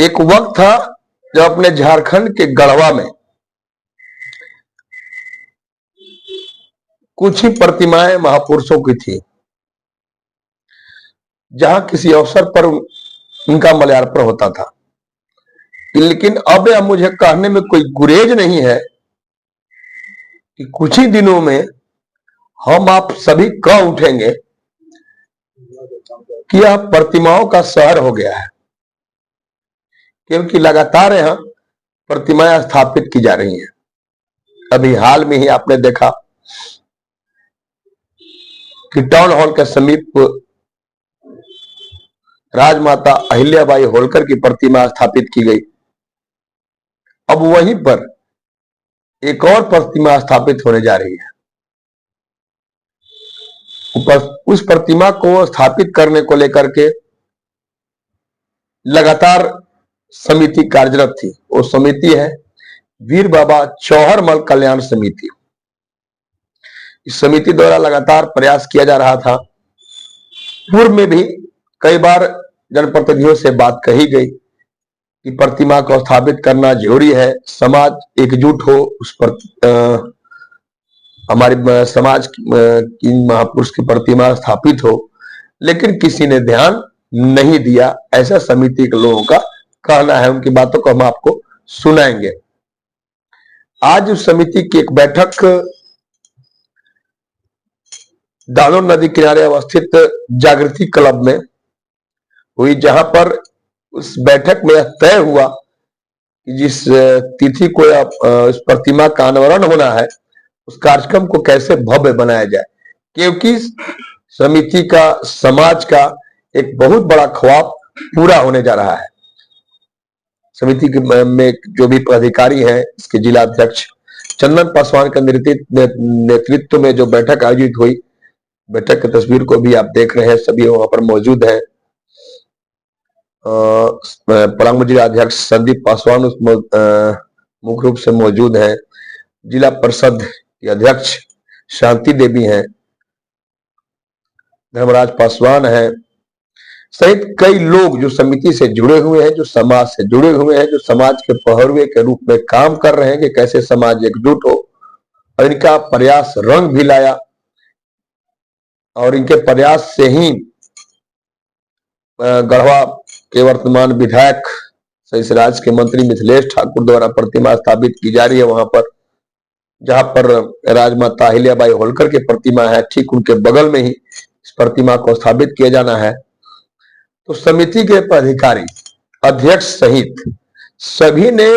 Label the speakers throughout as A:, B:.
A: एक वक्त था जब अपने झारखंड के गढ़वा में कुछ ही प्रतिमाएं महापुरुषों की थी, जहां किसी अवसर पर उनका माल्यार्पण होता था। लेकिन अब यह मुझे कहने में कोई गुरेज नहीं है कि कुछ ही दिनों में हम आप सभी कह उठेंगे कि यह प्रतिमाओं का शहर हो गया है, क्योंकि लगातार यहां प्रतिमाएं स्थापित की जा रही हैं। अभी हाल में ही आपने देखा कि टाउन हॉल के समीप राजमाता अहिल्याबाई होलकर की प्रतिमा स्थापित की गई। अब वहीं पर एक और प्रतिमा स्थापित होने जा रही है। उस प्रतिमा को स्थापित करने को लेकर के लगातार समिति कार्यरत थी। वो समिति है वीर बाबा चौहरमल कल्याण समिति। इस समिति द्वारा लगातार प्रयास किया जा रहा था। पूर्व में भी कई बार जनप्रतिनिधियों से बात कही गई कि प्रतिमा को स्थापित करना जरूरी है, समाज एकजुट हो, उस पर हमारे समाज की महापुरुष की प्रतिमा स्थापित हो, लेकिन किसी ने ध्यान नहीं दिया, ऐसा समिति के लोगों का कहना है। उनकी बातों को हम आपको सुनाएंगे। आज उस समिति की एक बैठक दानों नदी किनारे अवस्थित जागृति क्लब में हुई, जहां पर उस बैठक में यह तय हुआ कि जिस तिथि को इस प्रतिमा का अनावरण होना है, उस कार्यक्रम को कैसे भव्य बनाया जाए, क्योंकि समिति का, समाज का एक बहुत बड़ा ख्वाब पूरा होने जा रहा है। समिति में जो भी पदाधिकारी हैं, इसके जिला अध्यक्ष चंदन पासवान के नेतृत्व में जो बैठक आयोजित हुई, बैठक की तस्वीर को भी आप देख रहे हैं, सभी वहां पर मौजूद हैं। परांग जिला अध्यक्ष संदीप पासवान मुख्य रूप से मौजूद हैं। जिला परिषद के अध्यक्ष शांति देवी हैं, धर्मराज पासवान हैं, सहित कई लोग जो समिति से जुड़े हुए हैं, जो समाज से जुड़े हुए हैं, जो समाज के पहरुए के रूप में काम कर रहे हैं कि कैसे समाज एकजुट हो। और इनका प्रयास रंग भी लाया और इनके प्रयास से ही गढ़वा के वर्तमान विधायक सहित राज्य के मंत्री मिथिलेश ठाकुर द्वारा प्रतिमा स्थापित की जा रही है। वहां पर जहां पर राजमाता अहिल्याबाई होलकर की प्रतिमा है, ठीक उनके बगल में ही इस प्रतिमा को स्थापित किया जाना है। तो समिति के पदाधिकारी, अध्यक्ष सहित सभी ने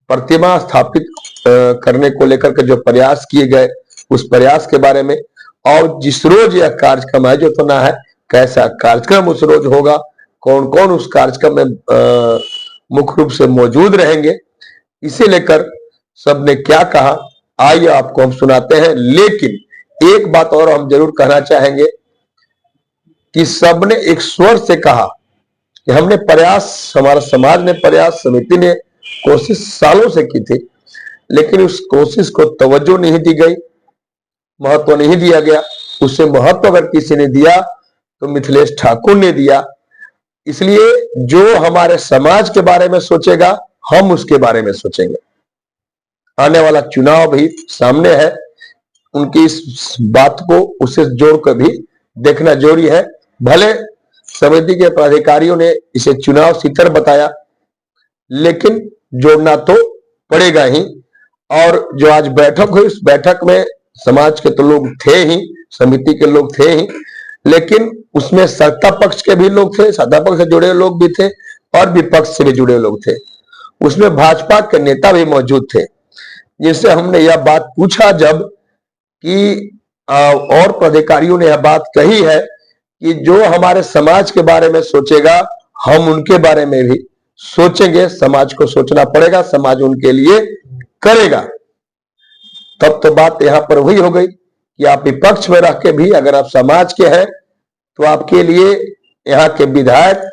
A: प्रतिमा स्थापित करने को लेकर के जो प्रयास किए गए, उस प्रयास के बारे में, और जिस रोज यह कार्यक्रम आयोजित होना है, कैसा कार्यक्रम उस रोज होगा, कौन कौन उस कार्यक्रम में मुख्य रूप से मौजूद रहेंगे, इसे लेकर सबने क्या कहा, आइए आपको हम सुनाते हैं। लेकिन एक बात और हम जरूर कहना चाहेंगे कि सबने एक स्वर से कहा कि हमने प्रयास, हमारा समाज ने प्रयास, समिति ने कोशिश सालों से की थी, लेकिन उस कोशिश को तवज्जो नहीं दी गई, महत्व नहीं दिया गया। उसे महत्व अगर किसी ने दिया तो मिथिलेश ठाकुर ने दिया। इसलिए जो हमारे समाज के बारे में सोचेगा, हम उसके बारे में सोचेंगे। आने वाला चुनाव भी सामने है, उनकी इस बात को उसे जोड़कर भी देखना जरूरी है। भले समिति के पदाधिकारियों ने इसे चुनाव सीतर बताया, लेकिन जोड़ना तो पड़ेगा ही। और जो आज बैठक हुई, उस बैठक में समाज के तो लोग थे ही, समिति के लोग थे ही, लेकिन उसमें सत्ता पक्ष के भी लोग थे, सत्ता पक्ष से जुड़े लोग भी थे और विपक्ष से भी जुड़े लोग थे। उसमें भाजपा के नेता भी मौजूद थे, जिनसे हमने यह बात पूछा जब कि और पदाधिकारियों ने यह बात कही है कि जो हमारे समाज के बारे में सोचेगा, हम उनके बारे में भी सोचेंगे। समाज को सोचना पड़ेगा, समाज उनके लिए करेगा। तब तो बात यहां पर वही हो गई कि आप विपक्ष में रह के भी अगर आप समाज के हैं, तो आपके लिए यहाँ के विधायक,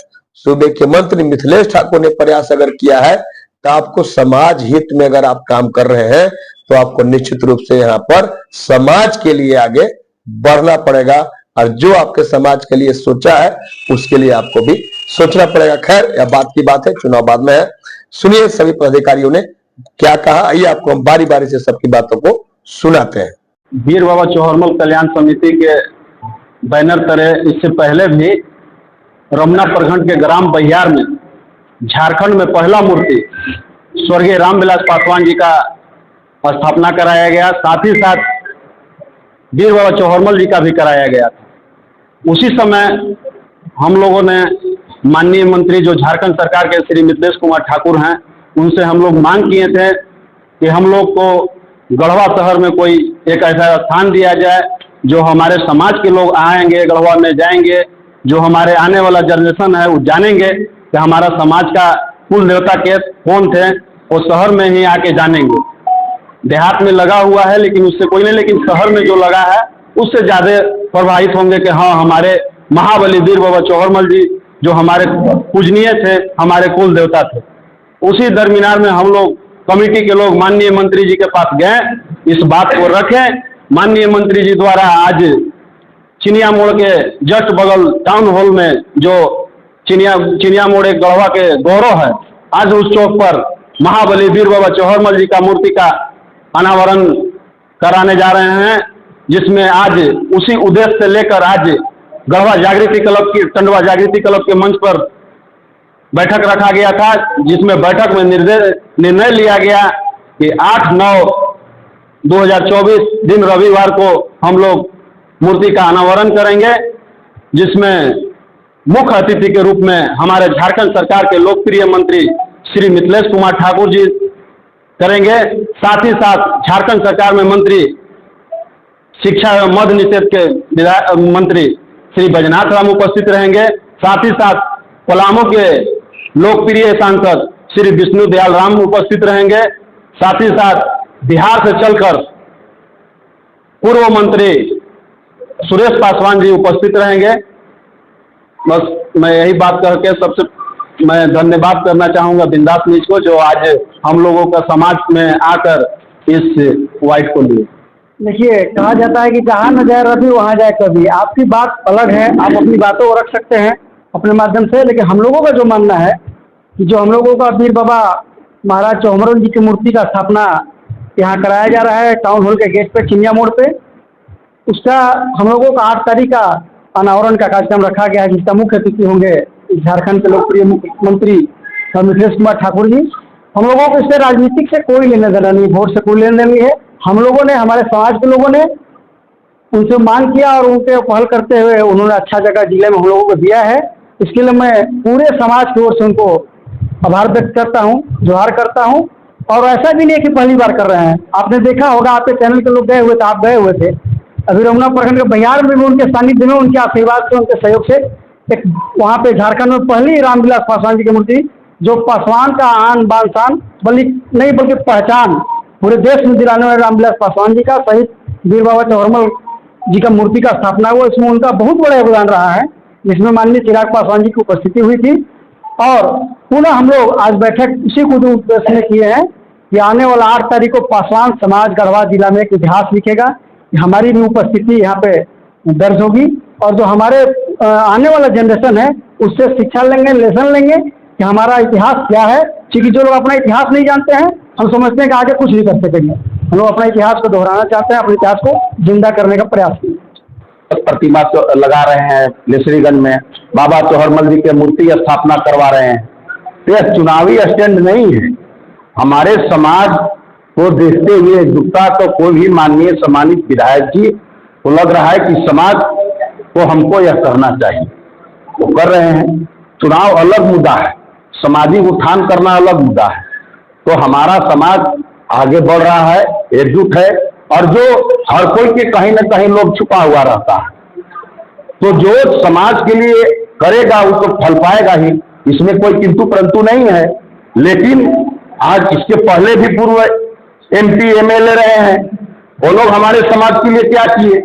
A: सूबे के मंत्री मिथिलेश ठाकुर ने प्रयास अगर किया है, तो आपको समाज हित में अगर आप काम कर रहे हैं, तो आपको निश्चित रूप से यहाँ पर समाज के लिए आगे बढ़ना पड़ेगा। और जो आपके समाज के लिए सोचा है, उसके लिए आपको भी सोचना पड़ेगा। खैर यह बात की बात है, चुनाव बाद में है। सुनिए सभी पदाधिकारियों ने क्या कहा, आइए आपको हम बारी बारी से सबकी बातों को सुनाते हैं।
B: वीर बाबा चौहरमल कल्याण समिति के बैनर तले इससे पहले भी रमना प्रखंड के ग्राम बहियार में झारखंड में पहला मूर्ति स्वर्गीय रामविलास पासवान जी का स्थापना कराया गया, साथ ही साथ वीर बाबा चौहरमल जी का भी कराया गया था। उसी समय हम लोगों ने माननीय मंत्री जो झारखंड सरकार के श्री मिथिलेश कुमार ठाकुर हैं, उनसे हम लोग मांग किए थे कि हम लोग को गढ़वा शहर में कोई एक ऐसा स्थान दिया जाए जो हमारे समाज के लोग आएंगे, गढ़वा में जाएंगे, जो हमारे आने वाला जनरेशन है वो जानेंगे कि हमारा समाज का कुल देवता के कौन थे, वो शहर में ही आके जानेंगे। देहात में लगा हुआ है लेकिन उससे कोई नहीं, लेकिन शहर में जो लगा है उससे ज़्यादा प्रभावित होंगे कि हाँ हमारे महाबली वीर बाबा चौहरमल जी जो हमारे पूजनीय थे, हमारे कुल देवता थे। उसी दरमियान में हम लोग कमेटी के लोग माननीय मंत्री जी के पास गए, इस बात को रखें। माननीय मंत्री जी द्वारा आज चिनिया मोड़ के जस्ट बगल टाउन हॉल में जो चिनिया मोड़ एक गढ़वा के गौरव है, आज उस चौक पर महाबली वीर बाबा चौहरमल जी का मूर्ति का अनावरण कराने जा रहे हैं, जिसमें आज उसी उद्देश्य से लेकर आज गढ़वा जागृति क्लब की टंडवा जागृति क्लब के मंच पर बैठक रखा गया था, जिसमें बैठक में निर्णय लिया गया कि 8/9/2024 दिन रविवार को हम लोग मूर्ति का अनावरण करेंगे, जिसमें मुख्य अतिथि के रूप में हमारे झारखंड सरकार के लोकप्रिय मंत्री श्री मिथिलेश कुमार ठाकुर जी करेंगे। साथ ही साथ झारखंड सरकार में मंत्री शिक्षा एवं मद्य निषेध के मंत्री श्री बैजनाथ राम उपस्थित रहेंगे। साथ ही साथ पलामू के लोकप्रिय सांसद श्री विष्णु दयाल राम उपस्थित रहेंगे। साथ ही साथ बिहार से चलकर पूर्व मंत्री सुरेश पासवान जी उपस्थित रहेंगे। बस मैं यही बात करके सबसे मैं धन्यवाद करना चाहूँगा बिंदास न्यूज को, जो आज हम लोगों का समाज में आकर इस वाइट को लिए।
C: देखिए, कहा जाता है कि जहाँ न जाए रवि वहाँ जाए कवि। आपकी बात अलग है, आप अपनी बातों को रख सकते हैं अपने माध्यम से, लेकिन हम लोगों का जो मानना है कि जो हम लोगों का वीर बाबा महाराज चौहरमल जी की मूर्ति का स्थापना यहाँ कराया जा रहा है टाउन हॉल के गेट पे चिनिया मोड़ पे, उसका हम लोगों का 8 तारीख का अनावरण का कार्यक्रम रखा गया है, जिसका मुख्य अतिथि होंगे झारखंड के लोकप्रिय मुख्यमंत्री मिथिलेश कुमार ठाकुर जी। हम लोगों को इससे राजनीतिक से कोई लेना देना नहीं, वोट से कोई लेना देना नहीं है। हम लोगों ने, हमारे समाज के लोगों ने उनसे मांग किया और उनके पहल करते हुए उन्होंने अच्छा जगह जिले में हम लोगों को दिया है। इसके लिए मैं पूरे समाज की ओर से उनको आभार व्यक्त करता हूँ, जोहार करता हूँ। और ऐसा भी नहीं है कि पहली बार कर रहे हैं, आपने देखा होगा, आपके चैनल के लोग गए हुए थे, आप गए हुए थे अभी रमना प्रखंड के बहियार में भी उनके सानिध्य में, उनके आशीर्वाद से, उनके सहयोग से एक वहाँ पे झारखंड में पहली रामविलास पासवान जी की मूर्ति, जो पासवान का आन बान शान बल्कि पहचान पूरे देश में दिलाने वाले रामविलास पासवान जी का सहित वीर बाबा चौहरमल जी का मूर्ति का स्थापना हुआ। इसमें उनका बहुत बड़ा योगदान रहा है, जिसमें माननीय चिराग पासवान जी की उपस्थिति हुई थी। और पुनः हम लोग आज बैठक इसी को उद्देश्य में किए हैं कि आने वाला 8 तारीख को पासवान समाज गढ़वा जिला में एक इतिहास लिखेगा, हमारी भी उपस्थिति यहाँ पे दर्ज होगी और जो हमारे आने वाला जनरेशन है उससे शिक्षा लेंगे, लेसन लेंगे कि हमारा इतिहास क्या है। क्योंकि जो लोग अपना इतिहास नहीं जानते हैं, हम समझते हैं कि आगे कुछ नहीं कर सकेंगे। हम लोग अपने इतिहास को दोहराना चाहते हैं, अपने इतिहास को जिंदा करने का प्रयास किए।
B: प्रतिमा लगा रहे हैं लेसरीगंज में, बाबा चौहरमल जी के मूर्ति स्थापना करवा रहे हैं। तो यह चुनावी स्टैंड नहीं है, हमारे समाज को देखते हुए एकजुटता तो कोई भी माननीय सम्मानित विधायक जी को लग रहा है कि समाज को हमको यह करना चाहिए, वो कर रहे हैं। चुनाव अलग मुद्दा है, सामाजिक उत्थान करना अलग मुद्दा है। तो हमारा समाज आगे बढ़ रहा है, एकजुट है, और जो हर कोई के कहीं न कहीं लोग छुपा हुआ रहता है, तो जो समाज के लिए करेगा वो तो फल पाएगा ही, इसमें कोई किंतु परंतु नहीं है। लेकिन आज इसके पहले भी पूर्व MP MLA रहे हैं, वो लोग हमारे समाज के लिए क्या किए,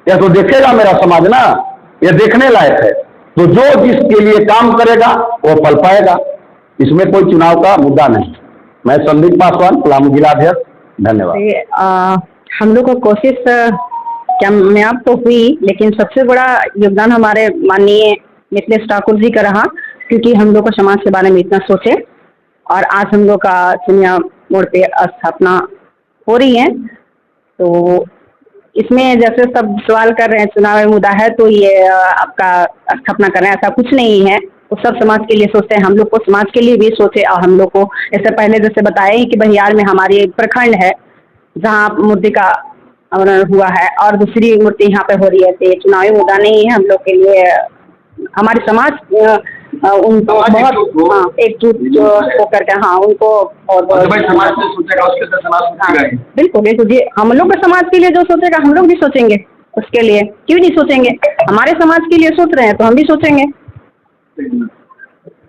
B: यह तो देखेगा मेरा समाज ना, यह देखने लायक है। तो जो जिसके लिए काम करेगा वो फल पाएगा, इसमें कोई चुनाव का मुद्दा नहीं। मैं संदीप पासवान, पलामू जिलाध्यक्ष, धन्यवाद।
D: हम लोग को कोशिश कामयाब तो हुई, लेकिन सबसे बड़ा योगदान हमारे माननीय मिथिलेश ठाकुर जी का रहा, क्योंकि हम लोग को समाज के बारे में इतना सोचे। और आज हम लोग का सिनिया मोड़ पे स्थापना हो रही है, तो इसमें जैसे सब सवाल कर रहे हैं चुनावी मुद्दा है तो ये आपका स्थापना कर रहे हैं, ऐसा कुछ नहीं है। वो सब समाज के लिए सोचते हैं, हम लोग को समाज के लिए भी सोचे। और हम लोग को इससे पहले जैसे बताया ही कि बहियार में हमारी प्रखंड है जहाँ मूर्ति का अनावरण हुआ है और दूसरी मूर्ति यहाँ पे हो रही है, तो ये चुनावी मुद्दा नहीं है हम लोग के लिए। हमारे समाज उनको बहुत एकजुट होकर के उनको बिल्कुल बिल्कुल जी, हम लोग के समाज के लिए जो सोचेगा हम लोग भी सोचेंगे उसके लिए, क्यों नहीं सोचेंगे। हमारे समाज के लिए सोच रहे हैं तो हम भी सोचेंगे।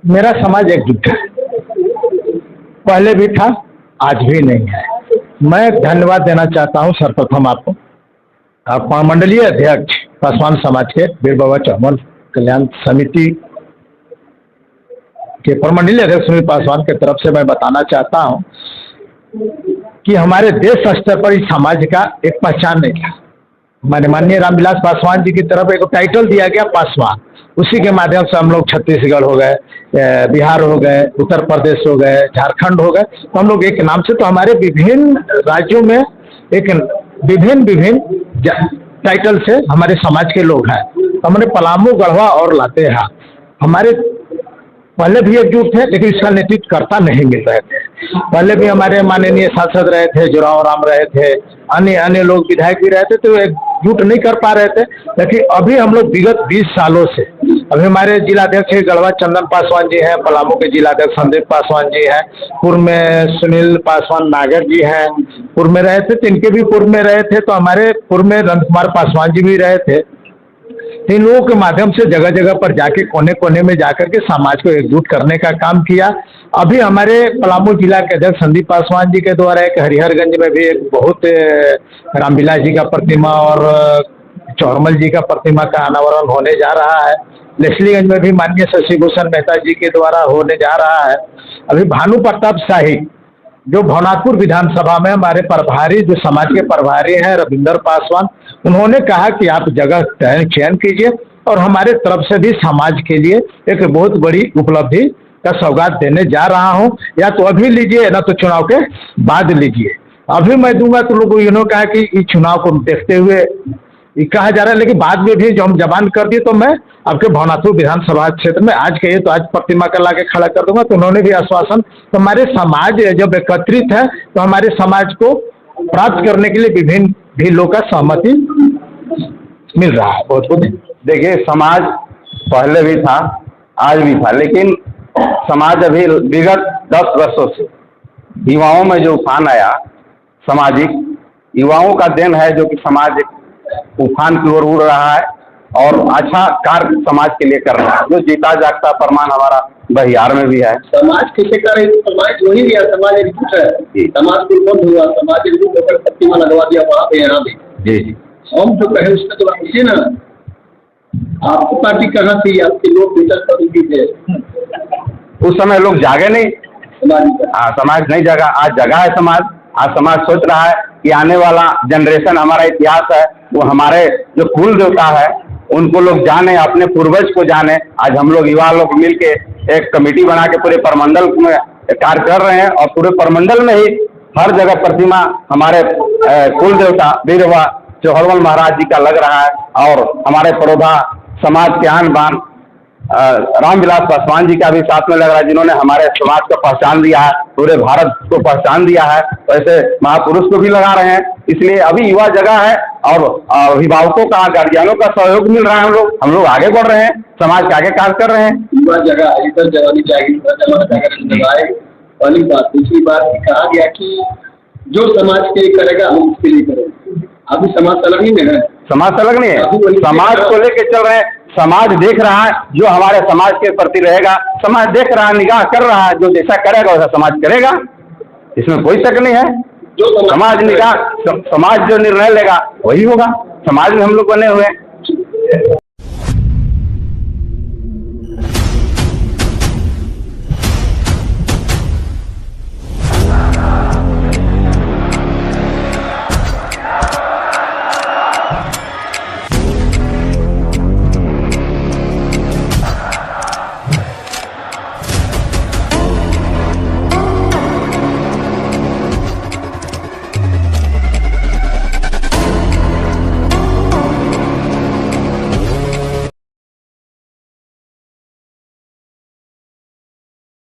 E: मेरा समाज एकजुट है, पहले भी था, आज भी नहीं है। मैं धन्यवाद देना चाहता हूं सर्वप्रथम आपको मंडलीय अध्यक्ष पासवान समाज के वीर बाबा चौहान कल्याण समिति के प्रमंडलीय अध्यक्ष सुनील पासवान की तरफ से मैं बताना चाहता हूं कि हमारे देश स्तर पर इस समाज का एक पहचान नहीं था। माननीय रामविलास पासवान जी की तरफ एक टाइटल दिया गया पासवान, उसी के माध्यम से हम लोग छत्तीसगढ़ हो गए, बिहार हो गए, उत्तर प्रदेश हो गए, झारखंड हो गए, तो हम लोग एक नाम से, तो हमारे विभिन्न राज्यों में एक विभिन्न टाइटल से हमारे समाज के लोग हैं। हमने पलामू, गढ़वा और लातेहार हमारे पहले भी एकजुट थे, लेकिन इसका नेतृत्व करता नहीं मिल रहे थे। पहले भी हमारे माननीय सांसद रहे थे, जोराव राम रहे थे, अन्य लोग विधायक भी रहे थे, तो एकजुट नहीं कर पा रहे थे। लेकिन अभी हम लोग विगत 20 सालों से, अभी हमारे जिलाध्यक्ष गढ़वा चंदन पासवान जी हैं, पलामू के जिलाध्यक्ष संदीप पासवान जी हैं, पूर्व में सुनील पासवान नागर जी हैं, पूर्व में रहे थे, तो इनके भी पूर्व में रहे थे, तो हमारे पूर्व में नंद कुमार पासवान जी भी रहे थे। इन लोगों के माध्यम से जगह जगह पर जाके कोने कोने में जाकर के समाज को एकजुट करने का काम किया। अभी हमारे पलामू जिला के अध्यक्ष संदीप पासवान जी के द्वारा एक हरिहरगंज में भी एक बहुत रामविलास जी का प्रतिमा और चौरमल जी का प्रतिमा का अनावरण होने जा रहा है। लेस्लीगंज में भी माननीय शशि भूषण मेहता जी के द्वारा होने जा रहा है। अभी भानु प्रताप शाही जो भवनाथपुर विधानसभा में हमारे प्रभारी, जो समाज के प्रभारी हैं रविंदर पासवान, उन्होंने कहा कि आप जगह चयन कीजिए और हमारे तरफ से भी समाज के लिए एक बहुत बड़ी उपलब्धि का सौगात देने जा रहा हूं, या तो अभी लीजिए ना तो चुनाव के बाद लीजिए। अभी मैं दूंगा तो लोग इन्होंने कहा कि इस चुनाव को देखते हुए ये कहा जा रहा है, लेकिन बाद में भी जो हम जबान कर दिए तो मैं आपके भवनाथपुर विधानसभा क्षेत्र में आज कहिए तो आज प्रतिमा का लाके खड़ा कर दूंगा। तो उन्होंने भी आश्वासन, तो हमारे समाज जब एकत्रित है तो हमारे समाज को प्राप्त करने के लिए विभिन्न भी लोग का सहमति मिल रहा है। बहुत बहुत
B: देखिए, समाज पहले भी था, आज भी था, लेकिन समाज अभी विगत 10 वर्षों से युवाओं में जो उफान आया, सामाजिक युवाओं का देन है जो कि समाज उफान की ओर उड़ रहा है और अच्छा कार्य समाज के लिए कर रहा है, जो जीता जागता प्रमाण हमारा बहियार में भी है।
A: समाज किसे करे, समाज वही गया, समाज एकजुट है, समाज को बंद हुआ, समाज एकजुट होकर प्रतिमा लगवा दिया वहाँ पे, यहाँ भी। जी हम जो कहे उसका तो पूछिए ना, आपकी पार्टी कहाँ थी, आपके लोग विचार थे
B: उस समय लोग जागे नहीं, समाज नहीं जगा। आज जगा है समाज। आज समाज सोच रहा है कि आने वाला जनरेशन, हमारा इतिहास है वो हमारे जो कुल देवता है उनको लोग जाने, अपने पूर्वज को जाने। आज हम लोग युवा लोग मिलके एक कमेटी बना के पूरे प्रमंडल में कार्य कर रहे हैं और पूरे प्रमंडल में ही हर जगह प्रतिमा हमारे कुल देवता वीर बाबा चौहरमल महाराज जी का लग रहा है और हमारे परोधा समाज के आन बान रामविलास पासवान जी का भी साथ में लग रहा है, जिन्होंने हमारे समाज को पहचान दिया है, पूरे भारत को पहचान दिया है। वैसे महापुरुष को भी लगा रहे हैं। इसलिए अभी युवा जगह है और अभिभावकों का, गार्जियनों का सहयोग मिल रहा है। हम लोग आगे बढ़ रहे हैं, समाज के आगे कार्य कर रहे हैं।
A: युवा जगह इधर जवानी चाहिए, पहली बात। दूसरी बात कहा गया कि जो समाज के लिए करेगा हम उसके लिए करेंगे। अभी समाज अलग नहीं है,
B: समाज अलग नहीं है, समाज को लेके चल रहे हैं। समाज देख रहा है जो हमारे समाज के प्रति रहेगा, समाज देख रहा है, निगाह कर रहा है, जो जैसा करेगा वैसा समाज करेगा, इसमें कोई शक नहीं है। जो समाज निगाह, समाज जो निर्णय लेगा वही होगा। समाज में हम लोग बने हुए हैं।